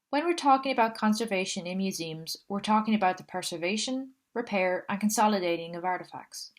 When we're talking about conservation in museums, we're talking about the preservation, repair, and consolidating of artifacts.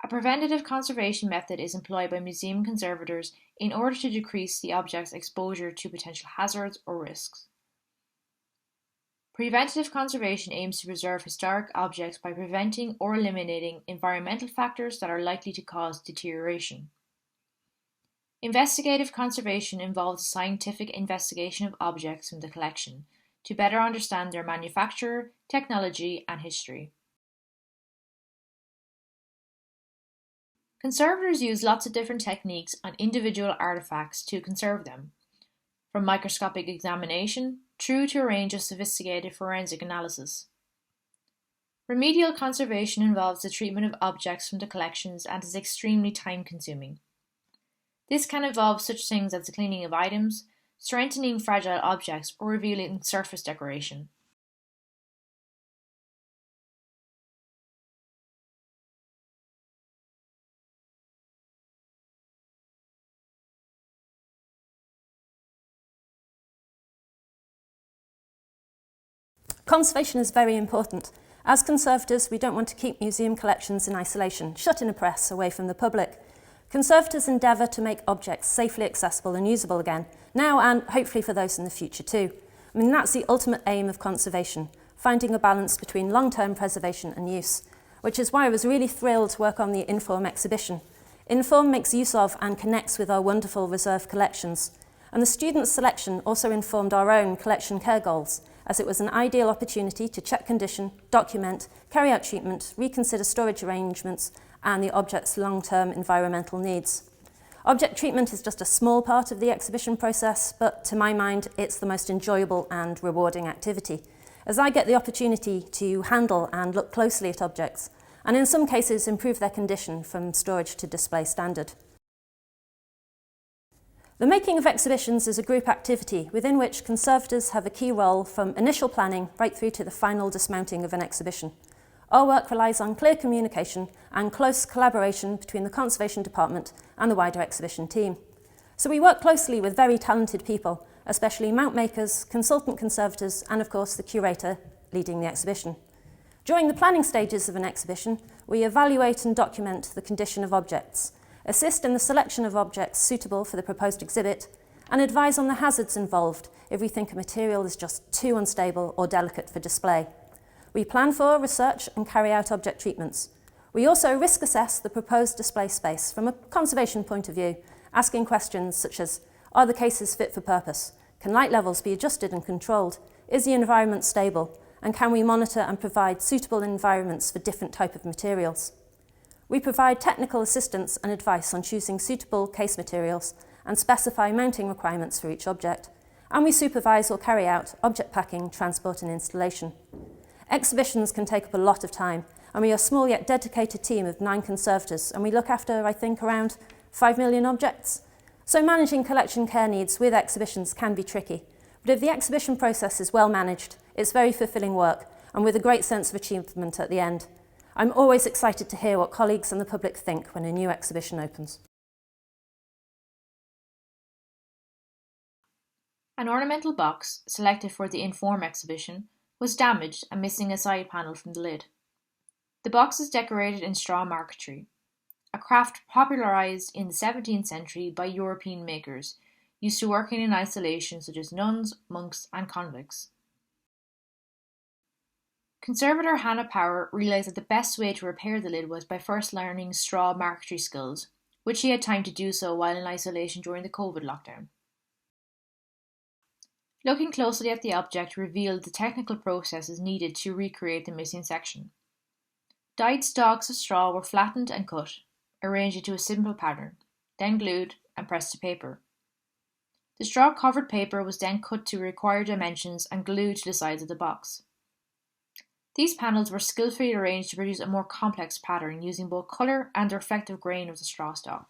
A preventative conservation method is employed by museum conservators in order to decrease the object's exposure to potential hazards or risks. Preventative conservation aims to preserve historic objects by preventing or eliminating environmental factors that are likely to cause deterioration. Investigative conservation involves a scientific investigation of objects from the collection to better understand their manufacture, technology, and history. Conservators use lots of different techniques on individual artifacts to conserve them, from microscopic examination through to a range of sophisticated forensic analysis. Remedial conservation involves the treatment of objects from the collections and is extremely time-consuming. This can involve such things as the cleaning of items, strengthening fragile objects, or revealing surface decoration. Conservation is very important. As conservators, we don't want to keep museum collections in isolation, shut in a press, away from the public. Conservators endeavour to make objects safely accessible and usable again, now and hopefully for those in the future too. That's the ultimate aim of conservation, finding a balance between long-term preservation and use, which is why I was really thrilled to work on the Inform exhibition. Inform makes use of and connects with our wonderful reserve collections, and the students' selection also informed our own collection care goals, as it was an ideal opportunity to check condition, document, carry out treatment, reconsider storage arrangements, and the object's long-term environmental needs. Object treatment is just a small part of the exhibition process, but to my mind, it's the most enjoyable and rewarding activity, as I get the opportunity to handle and look closely at objects, and in some cases improve their condition from storage to display standard. The making of exhibitions is a group activity within which conservators have a key role from initial planning right through to the final dismounting of an exhibition. Our work relies on clear communication and close collaboration between the Conservation Department and the wider exhibition team. So we work closely with very talented people, especially mount makers, consultant conservators, and of course the curator leading the exhibition. During the planning stages of an exhibition, we evaluate and document the condition of objects, assist in the selection of objects suitable for the proposed exhibit, and advise on the hazards involved if we think a material is just too unstable or delicate for display. We plan for, research, and carry out object treatments. We also risk assess the proposed display space from a conservation point of view, asking questions such as, are the cases fit for purpose? Can light levels be adjusted and controlled? Is the environment stable? And can we monitor and provide suitable environments for different types of materials? We provide technical assistance and advice on choosing suitable case materials and specify mounting requirements for each object, and we supervise or carry out object packing, transport and installation. Exhibitions can take up a lot of time, and we are a small yet dedicated team of 9 conservators, and we look after, I think, around 5 million objects. So managing collection care needs with exhibitions can be tricky, but if the exhibition process is well managed, it's very fulfilling work, and with a great sense of achievement at the end. I'm always excited to hear what colleagues and the public think when a new exhibition opens. An ornamental box, selected for the Inform exhibition, was damaged and missing a side panel from the lid. The box is decorated in straw marquetry, a craft popularised in the 17th century by European makers, used to working in isolation such as nuns, monks and convicts. Conservator Hannah Power realised that the best way to repair the lid was by first learning straw marquetry skills, which she had time to do so while in isolation during the COVID lockdown. Looking closely at the object revealed the technical processes needed to recreate the missing section. Dyed stalks of straw were flattened and cut, arranged into a simple pattern, then glued and pressed to paper. The straw-covered paper was then cut to required dimensions and glued to the sides of the box. These panels were skillfully arranged to produce a more complex pattern using both colour and the reflective grain of the straw stalk.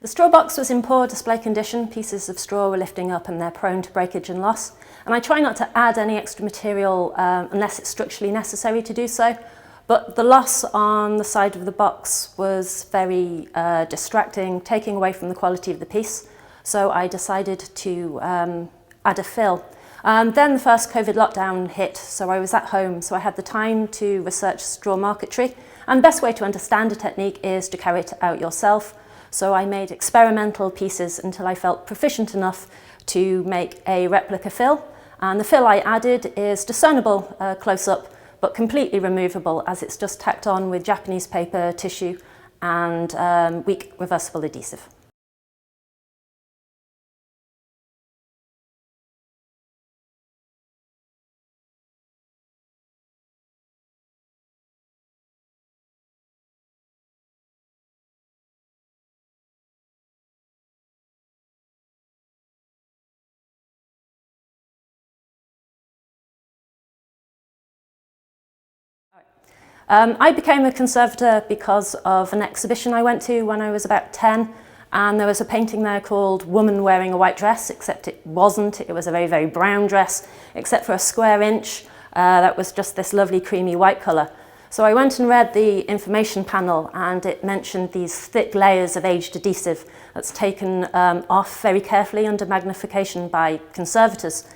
The straw box was in poor display condition. Pieces of straw were lifting up and they're prone to breakage and loss. And I try not to add any extra material unless it's structurally necessary to do so. But the loss on the side of the box was very distracting, taking away from the quality of the piece. So I decided to add a fill. Then the first COVID lockdown hit, so I was at home, so I had the time to research straw marquetry. And the best way to understand a technique is to carry it out yourself. So I made experimental pieces until I felt proficient enough to make a replica fill. And the fill I added is discernible close up, but completely removable as it's just tacked on with Japanese paper, tissue, and weak reversible adhesive. I became a conservator because of an exhibition I went to when I was about 10, and there was a painting there called Woman Wearing a White Dress, except it wasn't. It was a very, very brown dress, except for a square inch that was just this lovely creamy white colour. So I went and read the information panel, and it mentioned these thick layers of aged adhesive that's taken off very carefully under magnification by conservators.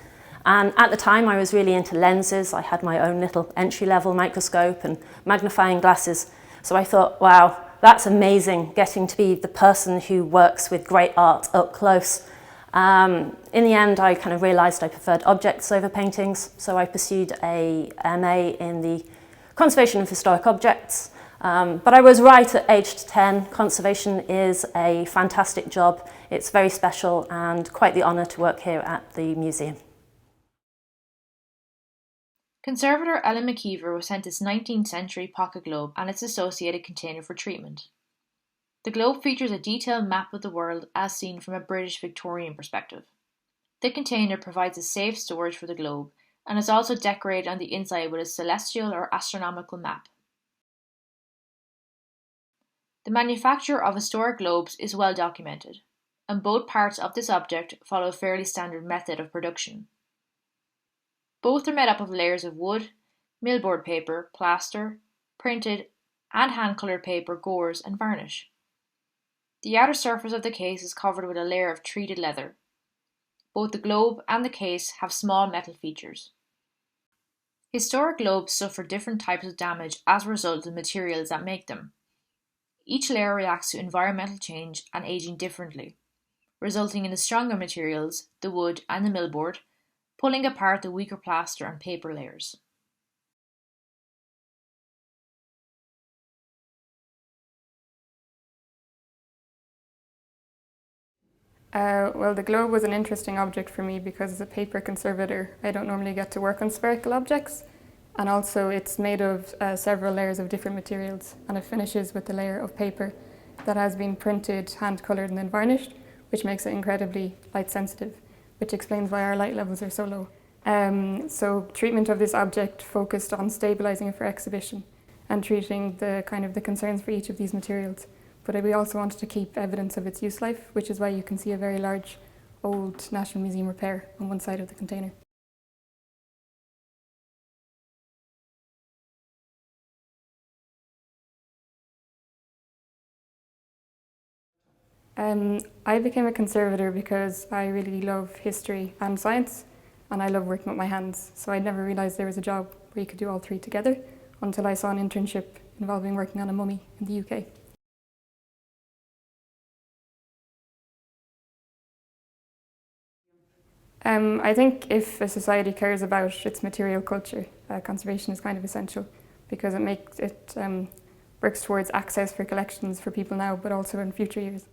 And at the time I was really into lenses. I had my own little entry-level microscope and magnifying glasses. So I thought, wow, that's amazing, getting to be the person who works with great art up close. In the end, I kind of realised I preferred objects over paintings, so I pursued a MA in the Conservation of Historic Objects. But I was right at aged 10. Conservation is a fantastic job. It's very special and quite the honour to work here at the museum. Conservator Ellen McKeever was sent this 19th century pocket globe and its associated container for treatment. The globe features a detailed map of the world as seen from a British Victorian perspective. The container provides a safe storage for the globe and is also decorated on the inside with a celestial or astronomical map. The manufacture of historic globes is well documented, and both parts of this object follow a fairly standard method of production. Both are made up of layers of wood, millboard paper, plaster, printed and hand-coloured paper, gauze and varnish. The outer surface of the case is covered with a layer of treated leather. Both the globe and the case have small metal features. Historic globes suffer different types of damage as a result of the materials that make them. Each layer reacts to environmental change and aging differently, resulting in the stronger materials, the wood and the millboard, pulling apart the weaker plaster and paper layers. Well, the globe was an interesting object for me because as a paper conservator, I don't normally get to work on spherical objects, and also it's made of several layers of different materials, and it finishes with a layer of paper that has been printed, hand-coloured and then varnished, which makes it incredibly light sensitive, which explains why our light levels are so low. So treatment of this object focused on stabilising it for exhibition and treating the concerns for each of these materials. But we also wanted to keep evidence of its use life, which is why you can see a very large old National Museum repair on one side of the container. I became a conservator because I really love history and science, and I love working with my hands. So I never realised there was a job where you could do all three together until I saw an internship involving working on a mummy in the UK. I think if a society cares about its material culture, conservation is kind of essential because it works towards access for collections for people now, but also in future years.